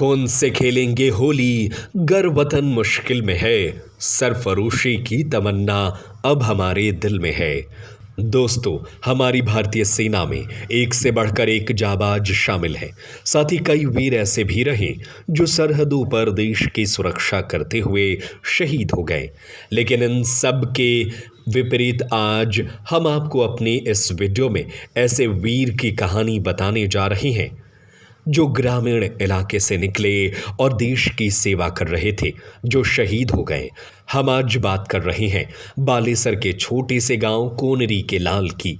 खून से खेलेंगे होली, गर वतन मुश्किल में है। सरफरोशी की तमन्ना अब हमारे दिल में है। दोस्तों, हमारी भारतीय सेना में एक से बढ़कर एक जाबाज शामिल है। साथ ही कई वीर ऐसे भी रहे जो सरहदों पर देश की सुरक्षा करते हुए शहीद हो गए। लेकिन इन सब के विपरीत आज हम आपको अपने इस वीडियो में ऐसे वीर की कहानी बताने जा रहे हैं जो ग्रामीण इलाके से निकले और देश की सेवा कर रहे थे, जो शहीद हो गए। हम आज बात कर रहे हैं बालेसर के छोटे से गांव कोनरी के लाल की।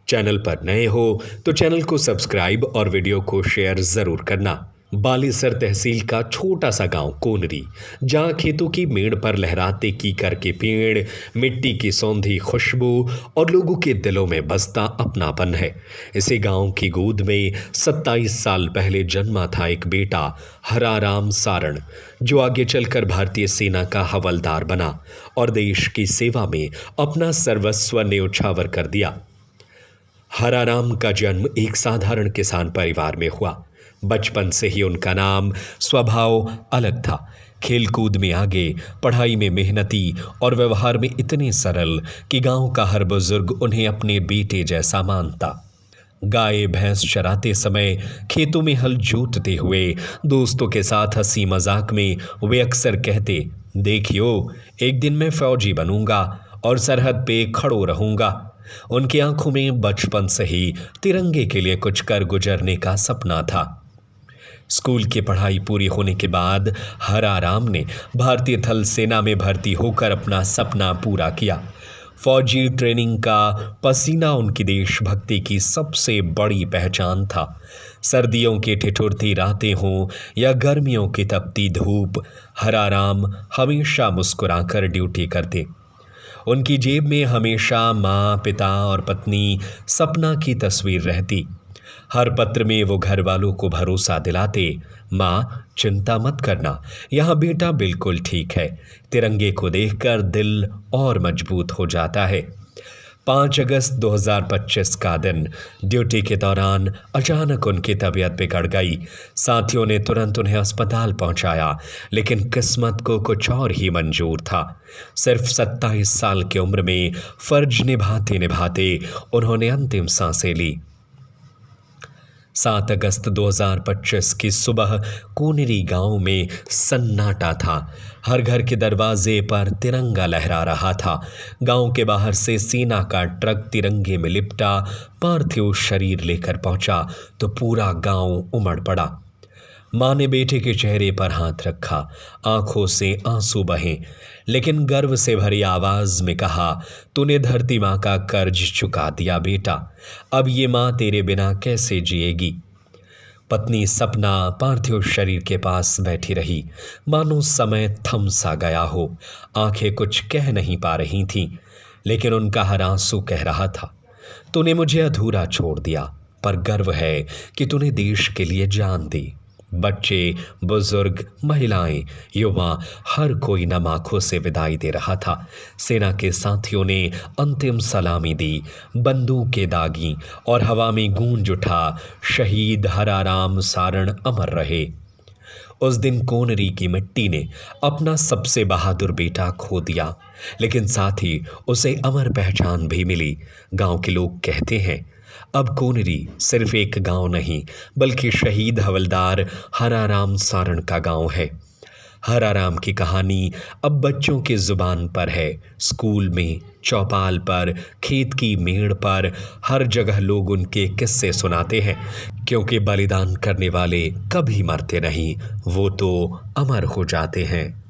चैनल पर नए हो तो चैनल को सब्सक्राइब और वीडियो को शेयर जरूर करना। बालेसर तहसील का छोटा सा गांव कोनरी, जहां खेतों की मेड़ पर लहराते कीकर के पेड़, मिट्टी की सौंधी खुशबू और लोगों के दिलों में बसता अपनापन है। इसी गांव की गोद में 27 साल पहले जन्मा था एक बेटा, हराराम सारण, जो आगे चलकर भारतीय सेना का हवलदार बना और देश की सेवा में अपना सर्वस्व न्यौछावर कर दिया। हराराम का जन्म एक साधारण किसान परिवार में हुआ। बचपन से ही उनका नाम स्वभाव अलग था। खेलकूद में आगे, पढ़ाई में मेहनती और व्यवहार में इतने सरल कि गांव का हर बुजुर्ग उन्हें अपने बेटे जैसा मानता। गाय भैंस चराते समय, खेतों में हल जोतते हुए, दोस्तों के साथ हंसी मजाक में वे अक्सर कहते, देखियो एक दिन मैं फौजी बनूंगा और सरहद पे खड़ो रहूंगा। उनकी आंखों में बचपन से ही तिरंगे के लिए कुछ कर गुजरने का सपना था। स्कूल की पढ़ाई पूरी होने के बाद हराराम ने भारतीय थल सेना में भर्ती होकर अपना सपना पूरा किया। फौजी ट्रेनिंग का पसीना उनकी देशभक्ति की सबसे बड़ी पहचान था। सर्दियों की ठिठुरती रातें हों या गर्मियों की तपती धूप, हराराम हमेशा मुस्कुराकर ड्यूटी करते। उनकी जेब में हमेशा माँ, पिता और पत्नी सपना की तस्वीर रहती। हर पत्र में वो घर वालों को भरोसा दिलाते, माँ चिंता मत करना, यहाँ बेटा बिल्कुल ठीक है। तिरंगे को देखकर दिल और मजबूत हो जाता है। 5 अगस्त 2025 का दिन, ड्यूटी के दौरान अचानक उनकी तबीयत बिगड़ गई। साथियों ने तुरंत उन्हें अस्पताल पहुंचाया, लेकिन किस्मत को कुछ और ही मंजूर था। सिर्फ 27 साल की उम्र में फर्ज निभाते निभाते उन्होंने अंतिम सांसें ली। 7 अगस्त 2025 की सुबह कोनरी गांव में सन्नाटा था। हर घर के दरवाजे पर तिरंगा लहरा रहा था। गांव के बाहर से सेना का ट्रक तिरंगे में लिपटा पार्थिव शरीर लेकर पहुंचा तो पूरा गांव उमड़ पड़ा। माँ ने बेटे के चेहरे पर हाथ रखा, आंखों से आंसू बहे, लेकिन गर्व से भरी आवाज में कहा, तूने धरती माँ का कर्ज चुका दिया बेटा, अब ये माँ तेरे बिना कैसे जिएगी। पत्नी सपना पार्थिव शरीर के पास बैठी रही, मानो समय थम सा गया हो। आंखें कुछ कह नहीं पा रही थीं, लेकिन उनका हर आंसू कह रहा था, तूने मुझे अधूरा छोड़ दिया, पर गर्व है कि तूने देश के लिए जान दी। बच्चे, बुजुर्ग, महिलाएं, युवा, हर कोई नम आंखों से विदाई दे रहा था। सेना के साथियों ने अंतिम सलामी दी, बंदूकें दागी और हवा में गूंज उठा, शहीद हराराम सारण अमर रहे। उस दिन कोनरी की मिट्टी ने अपना सबसे बहादुर बेटा खो दिया, लेकिन साथ ही उसे अमर पहचान भी मिली। गांव के लोग कहते हैं, अब कोनरी सिर्फ एक गांव नहीं, बल्कि शहीद हवलदार हराराम सारण का गांव है। हराराम की कहानी अब बच्चों की जुबान पर है। स्कूल में, चौपाल पर, खेत की मेड़ पर, हर जगह लोग उनके किस्से सुनाते हैं, क्योंकि बलिदान करने वाले कभी मरते नहीं, वो तो अमर हो जाते हैं।